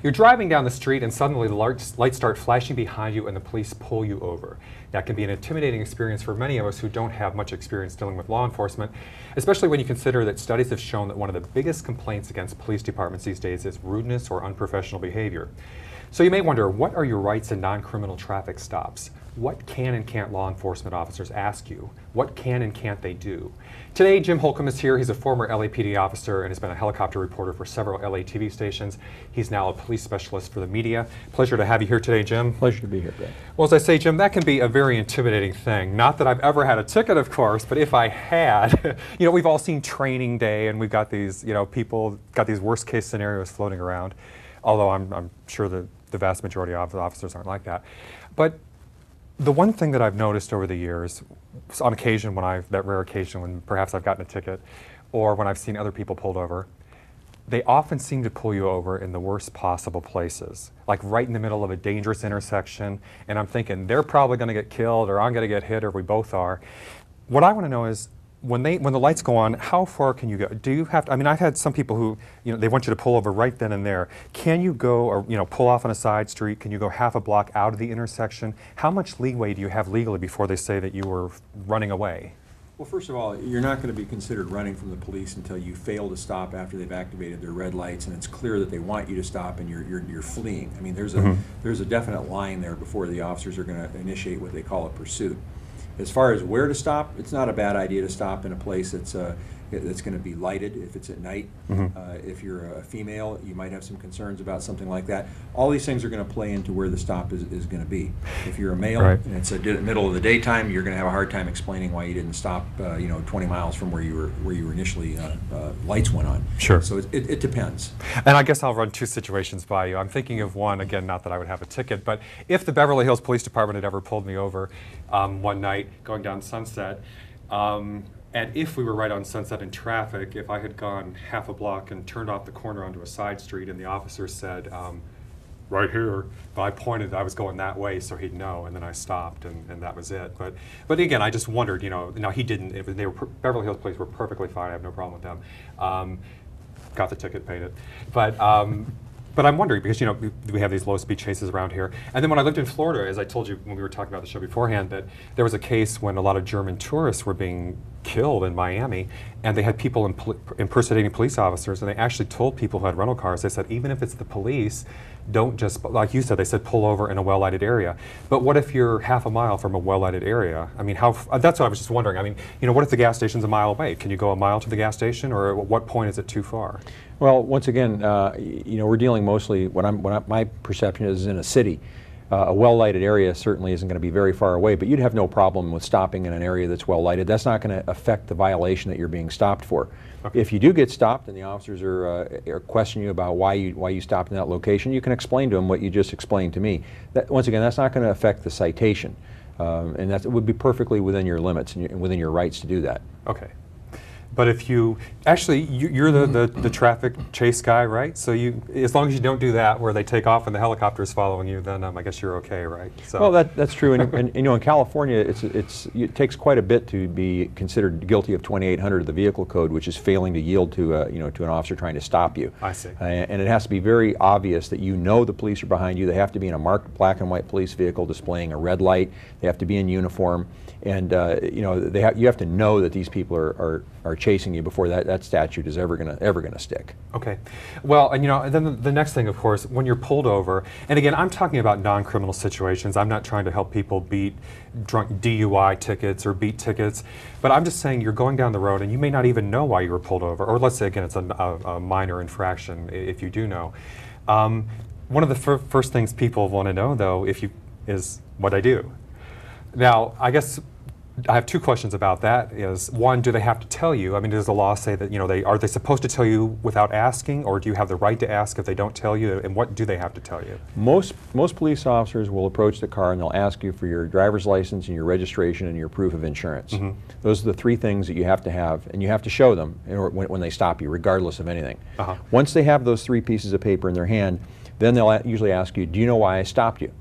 You're driving down the street and suddenly the lights start flashing behind you and the police pull you over. That can be an intimidating experience for many of us who don't have much experience dealing with law enforcement, especially when you consider that studies have shown that one of the biggest complaints against police departments these days is rudeness or unprofessional behavior. So you may wonder, what are your rights in non-criminal traffic stops? What can and can't law enforcement officers ask you? What can and can't they do? Today, Jim Holcomb is here. He's a former LAPD officer and has been a helicopter reporter for several LA TV stations. He's now a police specialist for the media. Pleasure to have you here today, Jim. Pleasure to be here, Greg. Well, as I say, Jim, that can be a very intimidating thing. Not that I've ever had a ticket, of course, but if I had, you know, we've all seen Training Day, and we've got these, you know, people got these worst case scenarios floating around, although I'm sure that the vast majority of the officers aren't like that. But the one thing that I've noticed over the years, on occasion that rare occasion when perhaps I've gotten a ticket, or when I've seen other people pulled over, they often seem to pull you over in the worst possible places, like right in the middle of a dangerous intersection, and I'm thinking they're probably going to get killed, or I'm going to get hit, or we both are. What I want to know is, when the lights go on, how far can you go? Do you have to, I mean, I've had some people who, you know, they want you to pull over right then and there. Can you go, or, you know, pull off on a side street? Can you go half a block out of the intersection? How much leeway do you have legally before they say that you were running away? Well, first of all, you're not going to be considered running from the police until you fail to stop after they've activated their red lights, and it's clear that they want you to stop and you're fleeing. I mean, there's a definite line there before the officers are going to initiate what they call a pursuit. As far as where to stop, it's not a bad idea to stop in a place that's going to be lighted if it's at night. If you're a female, you might have some concerns about something like that. All these things are going to play into where the stop is going to be. If you're a male, right, and it's the middle of the daytime, you're going to have a hard time explaining why you didn't stop, you know, 20 miles from where you were initially lights went on. Sure. So it depends. And I guess I'll run two situations by you. I'm thinking of one, again, not that I would have a ticket, but if the Beverly Hills Police Department had ever pulled me over one night going down Sunset, and if we were right on Sunset in traffic, if I had gone half a block and turned off the corner onto a side street and the officer said, right here, but I pointed, I was going that way so he'd know, and then I stopped, and that was it. But again, I just wondered, you know, no, he didn't, Beverly Hills Police were perfectly fine, I have no problem with them. Got the ticket, paid it. But I'm wondering, because, you know, we have these low speed chases around here. And then when I lived in Florida, as I told you when we were talking about the show beforehand, that there was a case when a lot of German tourists were being killed in Miami, and they had people impersonating police officers, and they actually told people who had rental cars, they said, even if it's the police, don't just, like you said, they said pull over in a well-lighted area. But what if you're half a mile from a well-lighted area? I mean, that's what I was just wondering. I mean, you know, what if the gas station's a mile away? Can you go a mile to the gas station, or at what point is it too far? Well, once again, you know, we're dealing mostly, my perception is in a city. A well-lighted area certainly isn't going to be very far away, but you'd have no problem with stopping in an area that's well-lighted. That's not going to affect the violation that you're being stopped for. Okay. If you do get stopped and the officers are questioning you about why you stopped in that location, you can explain to them what you just explained to me. Once again, that's not going to affect the citation, and it would be perfectly within your limits and within your rights to do that. Okay. But if you, actually, you're the traffic chase guy, right? So as long as you don't do that where they take off and the helicopter is following you, then I guess you're okay, right? So. Well, that's true. And you know, in California, it takes quite a bit to be considered guilty of 2800 of the vehicle code, which is failing to yield to you know, to an officer trying to stop you. I see. And it has to be very obvious that you know the police are behind you. They have to be in a marked black and white police vehicle displaying a red light. They have to be in uniform, and you know, you have to know that these people are chasing you before that statute is ever gonna stick. Okay. Well, and you know, and then the next thing, of course, when you're pulled over, and again, I'm talking about non-criminal situations. I'm not trying to help people beat drunk DUI tickets or beat tickets, but I'm just saying you're going down the road and you may not even know why you were pulled over, or let's say again it's a minor infraction if you do know. One of the first things people want to know, though, is what I do. Now, I guess I have two questions about that. Is one, do they have to tell you? I mean, does the law say that, you know, are they supposed to tell you without asking, or do you have the right to ask if they don't tell you? And what do they have to tell you? Most police officers will approach the car and they'll ask you for your driver's license and your registration and your proof of insurance. Those are the three things that you have to have, and you have to show them when they stop you, regardless of anything. Once they have those three pieces of paper in their hand, then they'll usually ask you, do you know why I stopped you?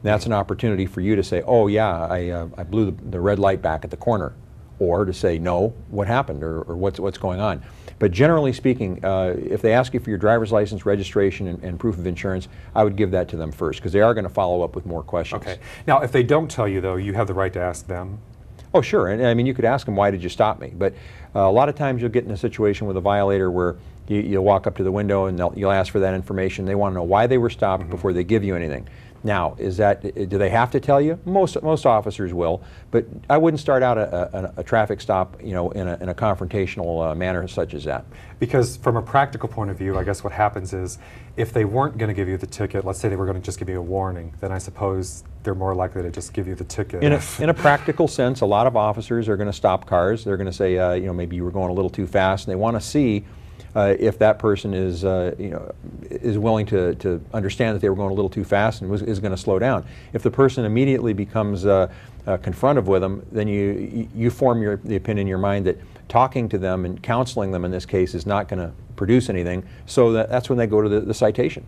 And that's an opportunity for you to say, oh yeah, I blew the red light back at the corner. or to say, no, what happened, or what's going on. But generally speaking, if they ask you for your driver's license, registration, and proof of insurance, I would give that to them first, because they are going to follow up with more questions. Okay. Now, if they don't tell you, though, you have the right to ask them. Oh, sure. And I mean, you could ask them, why did you stop me? But a lot of times you'll get in a situation with a violator where you'll walk up to the window and you'll ask for that information. They want to know why they were stopped before they give you anything. Now, do they have to tell you? Most officers will, but I wouldn't start out a traffic stop, in a confrontational manner such as that. Because from a practical point of view, I guess what happens is, if they weren't going to give you the ticket, let's say they were going to just give you a warning, then I suppose they're more likely to just give you the ticket. In a practical sense, a lot of officers are going to stop cars. They're going to say, maybe you were going a little too fast, and they want to see if that person is willing to understand that they were going a little too fast and is going to slow down. If the person immediately becomes confrontive with them, then you form the opinion in your mind that talking to them and counseling them in this case is not going to produce anything, so that's when they go to the citation.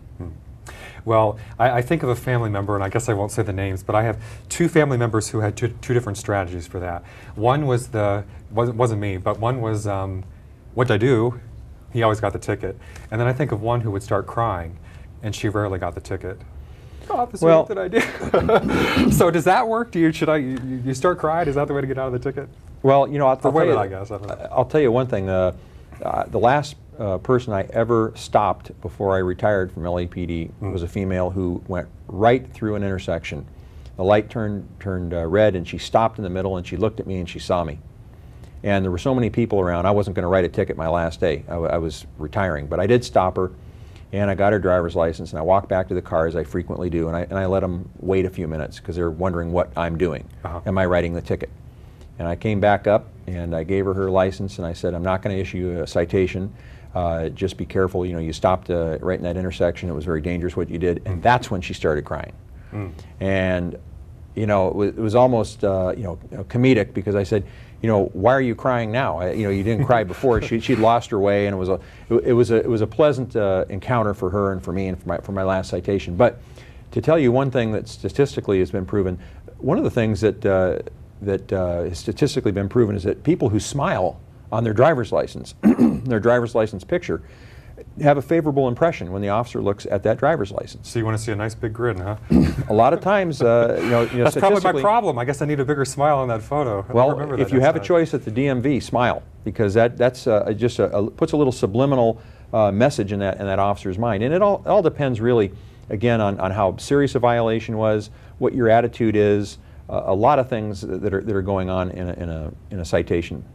Well, I think of a family member, and I guess I won't say the names, but I have two family members who had two different strategies for that. One was wasn't me, but one was, what'd I do? He always got the ticket. And then I think of one who would start crying, and she rarely got the ticket. Officer, what did I do? So does that work? Should you start crying? Is that the way to get out of the ticket? Well, I guess. I'll tell you one thing. The last person I ever stopped before I retired from LAPD was a female who went right through an intersection. The light turned red, and she stopped in the middle, and she looked at me, and she saw me. And there were so many people around, I wasn't going to write a ticket my last day. I was retiring, but I did stop her, and I got her driver's license, and I walked back to the car, as I frequently do, and I let them wait a few minutes because they're wondering what I'm doing. Am I writing the ticket? And I came back up, and I gave her license, and I said, I'm not going to issue you a citation. Just be careful. You stopped right in that intersection. It was very dangerous what you did. And that's when she started crying. And it was almost comedic, because I said, why are you crying now? You didn't cry before. She'd lost her way, and it was a pleasant encounter for her and for me and for my last citation. But to tell you one thing that statistically has been proven, one of the things that has statistically been proven is that people who smile on their driver's license, their driver's license picture, have a favorable impression when the officer looks at that driver's license. So you want to see a nice big grin, huh? A lot of times, that's probably my problem. I guess I need a bigger smile on that photo. Well, if you have a choice at the DMV, smile, because that's just puts a little subliminal message in that officer's mind, and it all depends really, again, on how serious a violation was, what your attitude is. A lot of things that are going on in a citation.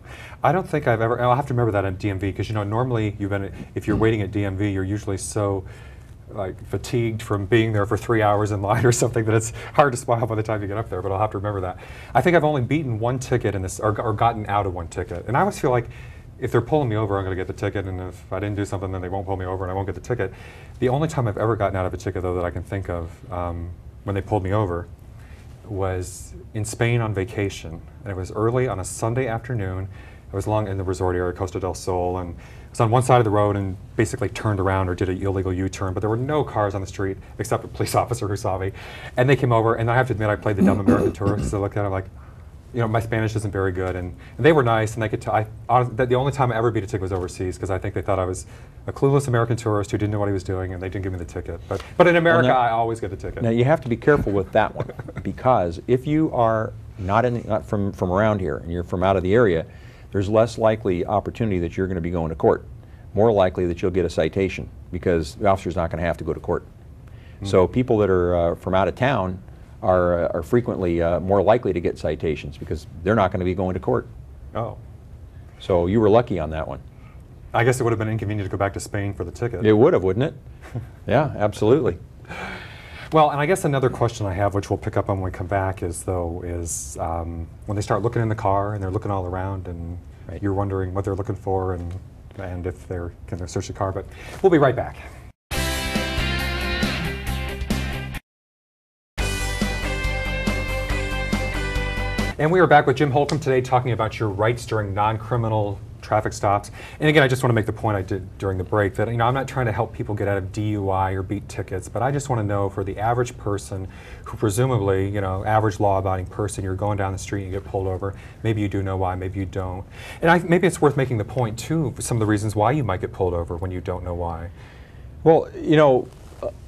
I don't think I've ever. I'll have to remember that at DMV, because normally if you're waiting at DMV, you're usually so fatigued from being there for 3 hours in line or something that it's hard to smile by the time you get up there. But I'll have to remember that. I think I've only beaten one ticket in this, or gotten out of one ticket, and I always feel like if they're pulling me over, I'm going to get the ticket, and if I didn't do something, then they won't pull me over, and I won't get the ticket. The only time I've ever gotten out of a ticket, though, that I can think of when they pulled me over, was in Spain on vacation, and it was early on a Sunday afternoon. I was along in the resort area, Costa del Sol, and I was on one side of the road and basically turned around or did an illegal U-turn, but there were no cars on the street except a police officer who saw me. And they came over, and I have to admit, I played the dumb American tourist. So I looked at them like, my Spanish isn't very good, and they were nice, and they could tell. The only time I ever beat a ticket was overseas, because I think they thought I was a clueless American tourist who didn't know what he was doing, and they didn't give me the ticket. But in America, I always get the ticket. Now you have to be careful with that one, because if you are not from around here and you're from out of the area, there's less likely opportunity that you're going to be going to court. More likely that you'll get a citation, because the officer's not going to have to go to court. So people that are from out of town are frequently more likely to get citations, because they're not going to be going to court. Oh. So you were lucky on that one. I guess it would have been inconvenient to go back to Spain for the ticket. It would have, wouldn't it? Yeah, absolutely. Well, and I guess another question I have, which we'll pick up on when we come back, is when they start looking in the car and they're looking all around, and you're wondering what they're looking for and if they're going to search the car. But we'll be right back. And we are back with Jim Holcomb today, talking about your rights during non-criminal traffic stops. And again, I just want to make the point I did during the break that, I'm not trying to help people get out of DUI or beat tickets, but I just want to know for the average person who presumably, average law-abiding person, you're going down the street and you get pulled over. Maybe you do know why, maybe you don't. And maybe it's worth making the point too, for some of the reasons why you might get pulled over when you don't know why. Well,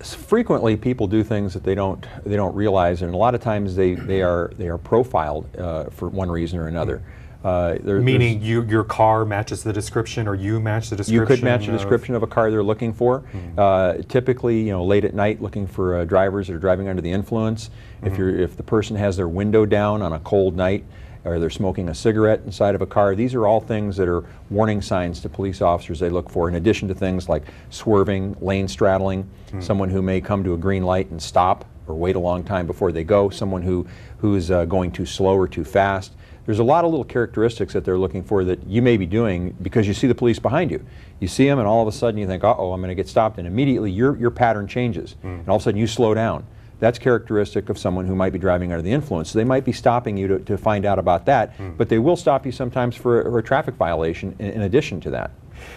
frequently people do things that they don't realize, and a lot of times they are profiled for one reason or another. Meaning your car matches the description, or you match the description? You could match the description of a car they're looking for. Typically, late at night, looking for drivers that are driving under the influence. If the person has their window down on a cold night, or they're smoking a cigarette inside of a car, these are all things that are warning signs to police officers they look for, in addition to things like swerving, lane straddling, someone who may come to a green light and stop or wait a long time before they go, someone who's going too slow or too fast. There's a lot of little characteristics that they're looking for that you may be doing because you see the police behind you. You see them and all of a sudden you think, uh-oh, I'm going to get stopped, and immediately your pattern changes, and all of a sudden you slow down. That's characteristic of someone who might be driving under the influence. So they might be stopping you to find out about that, but they will stop you sometimes for a traffic violation in addition to that.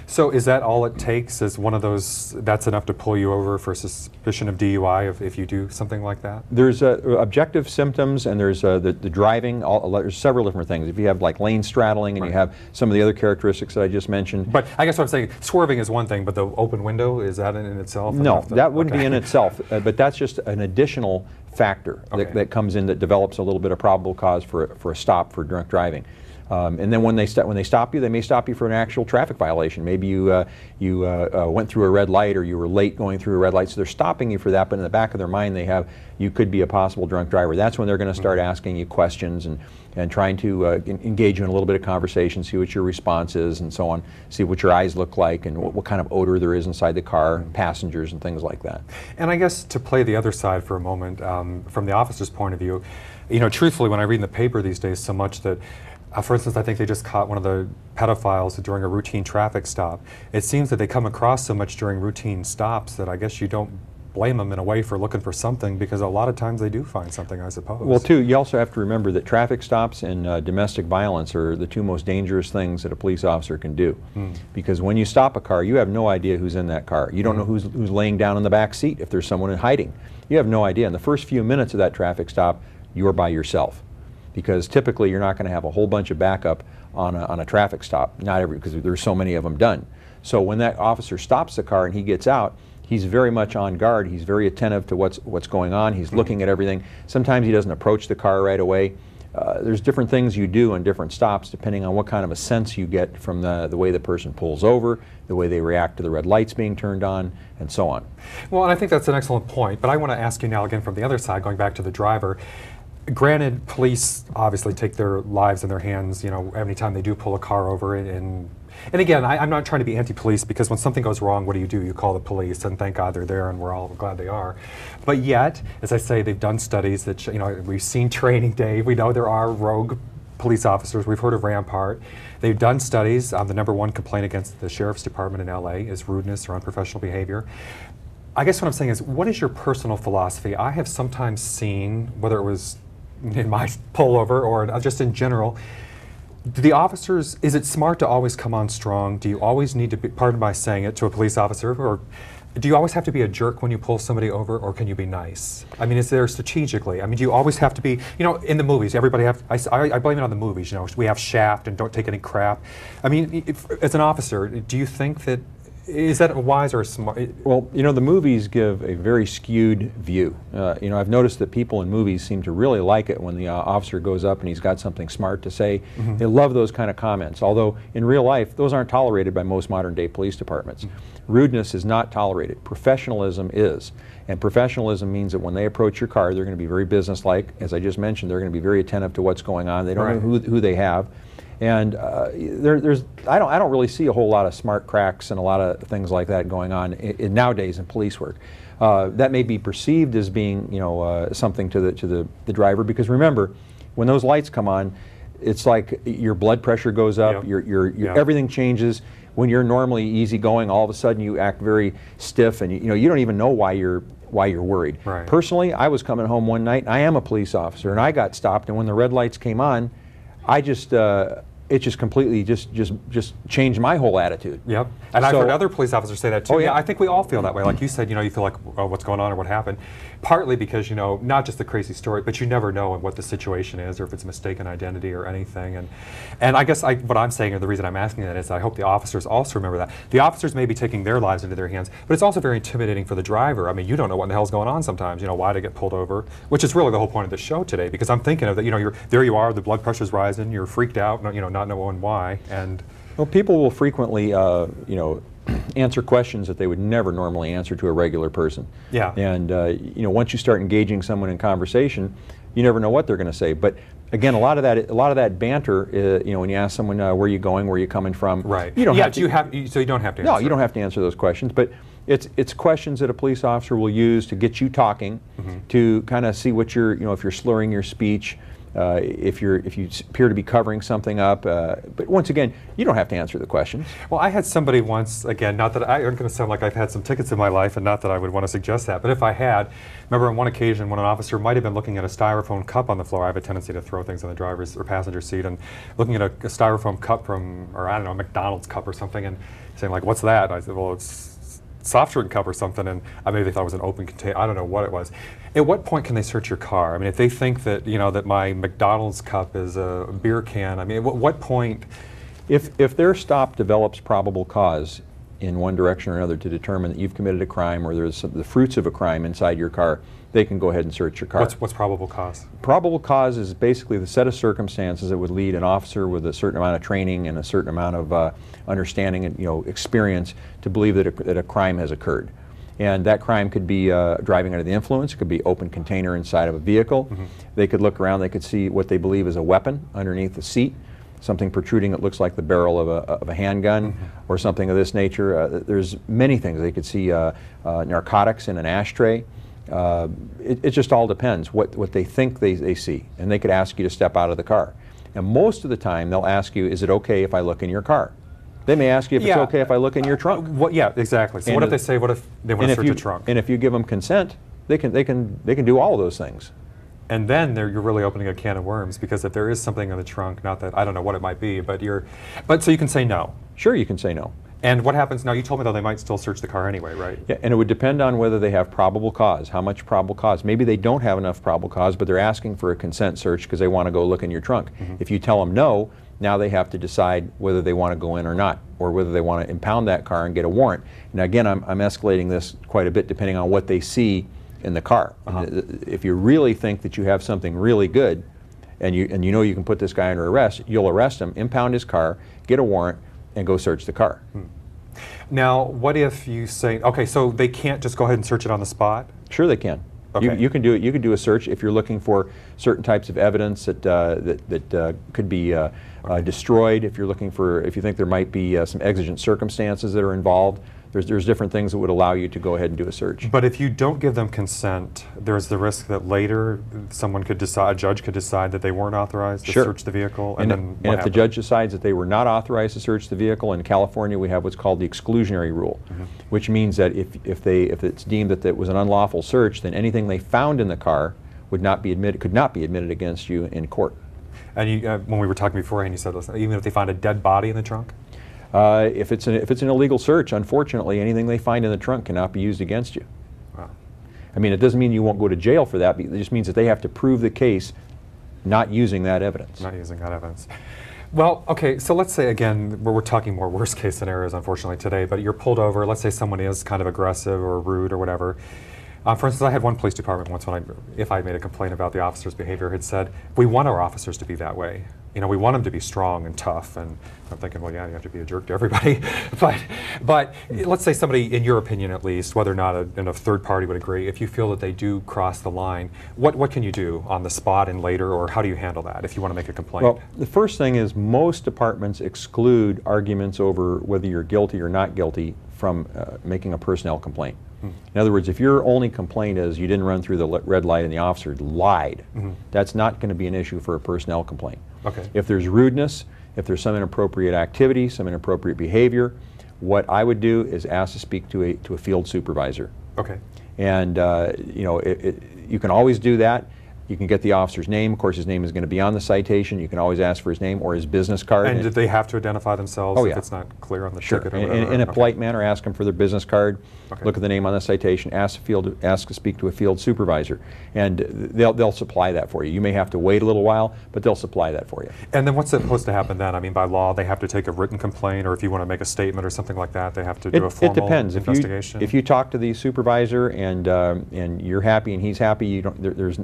So is that all it takes? Is one of those, that's enough to pull you over for suspicion of DUI if you do something like that? There's objective symptoms, and there's the driving, there's several different things. If you have like lane straddling and you have some of the other characteristics that I just mentioned. But I guess what I'm saying, swerving is one thing, but the open window, is that in itself? No, that wouldn't be in itself, but that's just an additional factor that comes in that develops a little bit of probable cause for a stop for drunk driving. And then when they stop you, they may stop you for an actual traffic violation. Maybe you went through a red light, or you were late going through a red light, so they're stopping you for that, but in the back of their mind you could be a possible drunk driver. That's when they're going to start asking you questions and trying to engage you in a little bit of conversation, see what your response is and so on, see what your eyes look like and what kind of odor there is inside the car, passengers and things like that. And I guess to play the other side for a moment, from the officer's point of view, truthfully, when I read in the paper these days so much that for instance, I think they just caught one of the pedophiles during a routine traffic stop. It seems that they come across so much during routine stops that I guess you don't blame them in a way for looking for something, because a lot of times they do find something, I suppose. Well, too, you also have to remember that traffic stops and domestic violence are the two most dangerous things that a police officer can do. Because when you stop a car, you have no idea who's in that car. You don't know who's laying down in the back seat, if there's someone hiding. You have no idea. In the first few minutes of that traffic stop, you're by yourself. Because typically you're not going to have a whole bunch of backup on a traffic stop, because there's so many of them done. So when that officer stops the car and he gets out, he's very much on guard. He's very attentive to what's going on. He's looking at everything. Sometimes he doesn't approach the car right away. There's different things you do in different stops depending on what kind of a sense you get from the way the person pulls over, the way they react to the red lights being turned on, and so on. Well, and I think that's an excellent point, but I want to ask you now again from the other side, going back to the driver. Granted, police obviously take their lives in their hands, every time they do pull a car over. And again, I'm not trying to be anti-police, because when something goes wrong, what do? You call the police, and thank God they're there, and we're all glad they are. But yet, as I say, they've done studies that, we've seen Training Day, we know there are rogue police officers, we've heard of Rampart. They've done studies. The #1 complaint against the Sheriff's Department in LA is rudeness or unprofessional behavior. I guess what I'm saying is, what is your personal philosophy? I have sometimes seen, whether it was in my pullover or just in general, do the officers, is it smart to always come on strong? Do you always need to be, pardon my saying it, to a police officer, or do you always have to be a jerk when you pull somebody over, or can you be nice? I mean, is there strategically? I mean, do you always have to be, in the movies, everybody I blame it on the movies, we have Shaft and Don't Take Any Crap. I mean, as an officer, do you think that, is that wise or smart? Well, the movies give a very skewed view. I've noticed that people in movies seem to really like it when the officer goes up and he's got something smart to say. They love those kind of comments, although in real life, those aren't tolerated by most modern-day police departments. Rudeness is not tolerated. Professionalism is. And professionalism means that when they approach your car, they're going to be very businesslike. As I just mentioned, they're going to be very attentive to what's going on. They don't know who they have. And I don't really see a whole lot of smart cracks and a lot of things like that going on nowadays in police work. That may be perceived as being something to the driver, because remember, when those lights come on, it's like your blood pressure goes up, everything changes. When you're normally easygoing, all of a sudden you act very stiff, and you don't even know why you're worried. Personally, I was coming home one night. I am a police officer, and I got stopped, and when the red lights came on, I just it just completely just changed my whole attitude. Yep. And I've heard other police officers say that too. Oh, yeah. I think we all feel that way. Like you said, you feel like, oh, what's going on or what happened? Partly because, not just the crazy story, but you never know what the situation is or if it's a mistaken identity or anything. And I guess what I'm saying, or the reason I'm asking that is I hope the officers also remember that. The officers may be taking their lives into their hands, but it's also very intimidating for the driver. I mean, you don't know what the hell's going on sometimes, why to get pulled over, which is really the whole point of the show today, because I'm thinking of that, there you are, the blood pressure's rising, you're freaked out, not knowing why. And well, people will frequently, answer questions that they would never normally answer to a regular person. Yeah. And once you start engaging someone in conversation, you never know what they're going to say. But again, a lot of that banter, when you ask someone where are you going, where are you coming from, right? You don't have to. So you don't have to. No, answer. you don't have to answer those questions. But it's questions that a police officer will use to get you talking, to kind of see what if you're slurring your speech. If you appear to be covering something up, but once again, you don't have to answer the questions. Well, I had somebody once, again, not that I'm going to sound like I've had some tickets in my life, and not that I would want to suggest that, but if I had, remember on one occasion when an officer might have been looking at a styrofoam cup on the floor. I have a tendency to throw things on the driver's or passenger seat, and looking at a styrofoam cup or I don't know, a McDonald's cup or something, and saying like, "What's that?" And I said, "Well, it's soft drink cup or something," and maybe they thought it was an open container. I don't know what it was. At what point can they search your car? I mean, if they think that that my McDonald's cup is a beer can, I mean, at what point? If their stop develops probable cause in one direction or another to determine that you've committed a crime or there's the fruits of a crime inside your car, they can go ahead and search your car. What's probable cause? Probable cause is basically the set of circumstances that would lead an officer with a certain amount of training and a certain amount of understanding and experience to believe that a crime has occurred. And that crime could be driving under the influence. It could be open container inside of a vehicle. They could look around. They could see what they believe is a weapon underneath the seat, something protruding that looks like the barrel of a handgun or something of this nature. There's many things. They could see narcotics in an ashtray. It just all depends what they think they see. And they could ask you to step out of the car. And most of the time, they'll ask you, is it okay if I look in your car? They may ask you if it's okay if I look in your trunk. Yeah, exactly. So what if they say, what if they want to search a trunk? And if you give them consent, they can do all of those things. And then you're really opening a can of worms, because if there is something in the trunk, not that I don't know what it might be, but so you can say no. Sure, you can say no. And what happens now? You told me though they might still search the car anyway, right? Yeah, and it would depend on whether they have probable cause. How much probable cause? Maybe they don't have enough probable cause, but they're asking for a consent search because they want to go look in your trunk. If you tell them no, now they have to decide whether they want to go in or not, or whether they want to impound that car and get a warrant. Now again, I'm escalating this quite a bit depending on what they see in the car. If you really think that you have something really good, and you know you can put this guy under arrest, you'll arrest him, impound his car, get a warrant, and go search the car. Now, what if you say, okay, so they can't just go ahead and search it on the spot? Sure, they can. Okay. You can do it. You can do a search if you're looking for certain types of evidence that could be destroyed. If you think there might be some exigent circumstances that are involved, there's different things that would allow you to go ahead and do a search. But if you don't give them consent, there's the risk that later a judge could decide that they weren't authorized to search the vehicle, and if the judge decides that they were not authorized to search the vehicle, in California we have what's called the exclusionary rule, which means that if it's deemed that it was an unlawful search, then anything they found in the car could not be admitted against you in court. And when we were talking beforehand, you said, listen, even if they find a dead body in the trunk? If it's an illegal search, unfortunately, anything they find in the trunk cannot be used against you. Wow. I mean, it doesn't mean you won't go to jail for that. It just means that they have to prove the case not using that evidence. Not using that evidence. Well, okay, so let's say, again, we're talking more worst case scenarios, unfortunately, today, but you're pulled over. Let's say someone is kind of aggressive or rude or whatever. For instance, I had one police department once if I made a complaint about the officer's behavior, had said, we want our officers to be that way. We want them to be strong and tough. And I'm thinking, well, yeah, you have to be a jerk to everybody. but let's say somebody, in your opinion at least, whether or not a third party would agree, if you feel that they do cross the line, what can you do on the spot and later, or how do you handle that if you want to make a complaint? Well, the first thing is most departments exclude arguments over whether you're guilty or not guilty from making a personnel complaint. In other words, if your only complaint is you didn't run through the red light and the officer lied, that's not going to be an issue for a personnel complaint. Okay. If there's rudeness, if there's some inappropriate activity, some inappropriate behavior, what I would do is ask to speak to a field supervisor. Okay. And you can always do that. You can get the officer's name. Of course, his name is going to be on the citation. You can always ask for his name or his business card. And did they have to identify themselves if it's not clear on the ticket or whatever? In a polite manner, ask them for their business card, look at the name on the citation, ask to speak to a field supervisor, and they'll supply that for you. You may have to wait a little while, but they'll supply that for you. And then what's supposed to happen then? I mean, by law, they have to take a written complaint, or if you want to make a statement or something like that, they have to do a formal investigation? If you talk to the supervisor and you're happy and he's happy, there's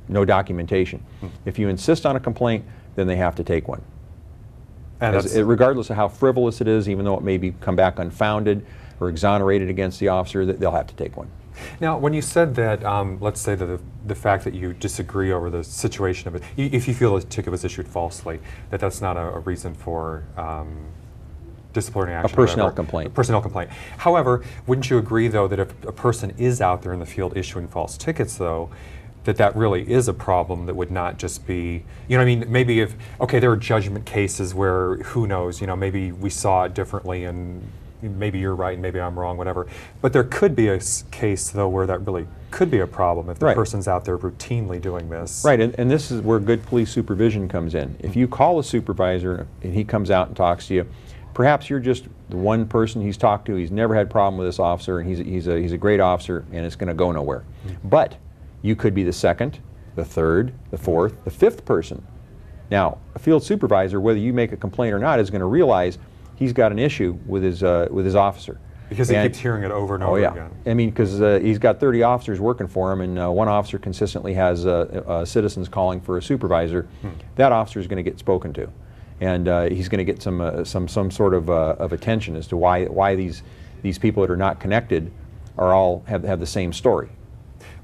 no documentation. If you insist on a complaint, then they have to take one. And regardless of how frivolous it is, even though it may come back unfounded or exonerated against the officer, they'll have to take one. Now, when you said that, let's say that the fact that you disagree over the situation of it, if you feel the ticket was issued falsely, that's not a reason for disciplinary action. A personnel complaint. A personnel complaint. However, wouldn't you agree, though, that if a person is out there in the field issuing false tickets, though, that really is a problem that would not just be, you know what I mean, maybe if, okay, there are judgment cases where, who knows, you know, maybe we saw it differently and maybe you're right and maybe I'm wrong, whatever. But there could be a case, though, where that really could be a problem if the person's out there routinely doing this. Right, and this is where good police supervision comes in. If you call a supervisor and he comes out and talks to you, perhaps you're just the one person he's talked to, he's never had a problem with this officer, and he's a great officer, and it's going to go nowhere. But you could be the second, the third, the fourth, the fifth person. Now, a field supervisor, whether you make a complaint or not, is going to realize he's got an issue with his officer. Because he keeps hearing it over and over again. I mean, because he's got 30 officers working for him, and one officer consistently has citizens calling for a supervisor. That officer is going to get spoken to, and he's going to get some sort of attention as to why these people that are not connected are all have the same story.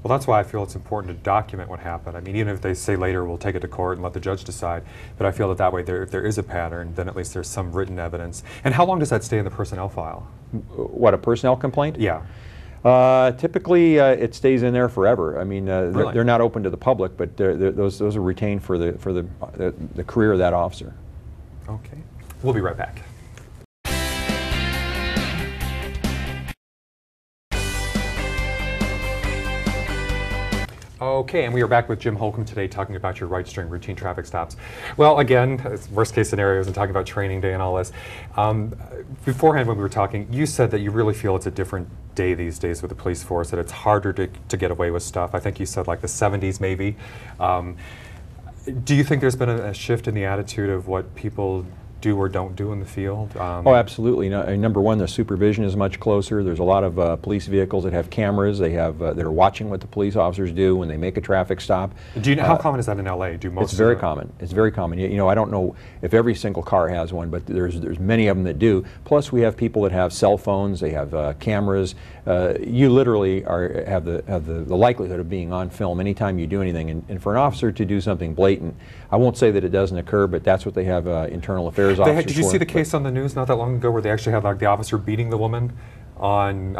Well, that's why I feel it's important to document what happened. I mean, even if they say later we'll take it to court and let the judge decide, but I feel that way, if there is a pattern, then at least there's some written evidence. And how long does that stay in the personnel file? What, a personnel complaint? Yeah. Typically, it stays in there forever. I mean, really? They're not open to the public, but those are retained for the career of that officer. Okay. We'll be right back. Okay, and we are back with Jim Holcomb today talking about your rights during routine traffic stops. Well, again, worst case scenarios and talking about training day and all this. Beforehand when we were talking, you said that you really feel it's a different day these days with the police force, that it's harder to get away with stuff. I think you said like the 70s maybe. Do you think there's been a shift in the attitude of what people do or don't do in the field? Oh, absolutely. Number one, the supervision is much closer. There's a lot of police vehicles that have cameras. That are watching what the police officers do when they make a traffic stop. Do you know how common is that in LA? Do most? It's very common. It's very common. You know, I don't know if every single car has one, but there's many of them that do. Plus, we have people that have cell phones. They have cameras. You literally have the likelihood of being on film anytime you do anything. And for an officer to do something blatant, I won't say that it doesn't occur, but that's what they have internal affairs officers Did you see the case on the news not that long ago where they actually had like the officer beating the woman on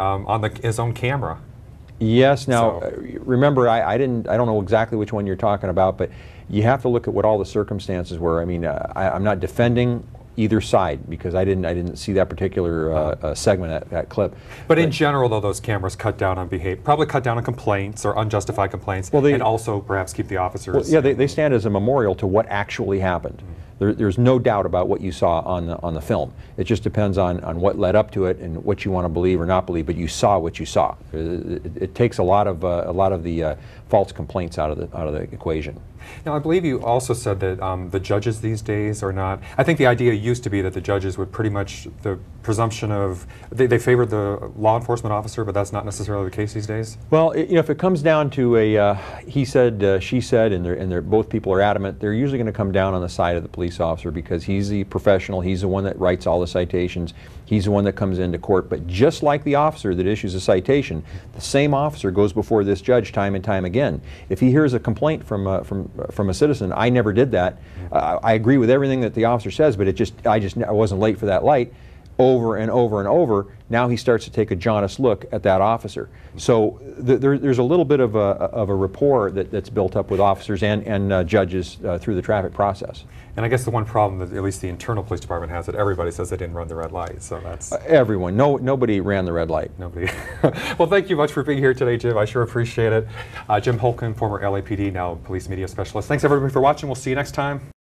his own camera? Yes. Now, remember, I don't know exactly which one you're talking about, but you have to look at what all the circumstances were. I mean, I'm not defending either side because I didn't see that particular segment, that clip. But in general, though, those cameras cut down on probably cut down on complaints or unjustified complaints, and also perhaps keep the officers. Well, yeah, they stand as a memorial to what actually happened. There's no doubt about what you saw on the film. It just depends on what led up to it and what you want to believe or not believe. But you saw what you saw. It takes a lot of the false complaints out of the equation. Now, I believe you also said that the judges these days are not. I think the idea used to be that the judges would pretty much the presumption of they favored the law enforcement officer, but that's not necessarily the case these days. Well, you know, if it comes down to a he said, she said, and both people are adamant, they're usually going to come down on the side of the police officer because he's the professional, he's the one that writes all the citations, he's the one that comes into court. But just like the officer that issues a citation, the same officer goes before this judge time and time again. If he hears a complaint from a citizen, I never did that. I agree with everything that the officer says, but I wasn't late for that light. over and over and over, now he starts to take a jaundiced look at that officer. So there's a little bit of a rapport that's built up with officers and judges through the traffic process. And I guess the one problem that at least the internal police department has, that everybody says they didn't run the red light, so that's... everyone. Nobody ran the red light. Nobody. Well, thank you much for being here today, Jim. I sure appreciate it. Jim Holcomb, former LAPD, now police media specialist. Thanks everybody for watching. We'll see you next time.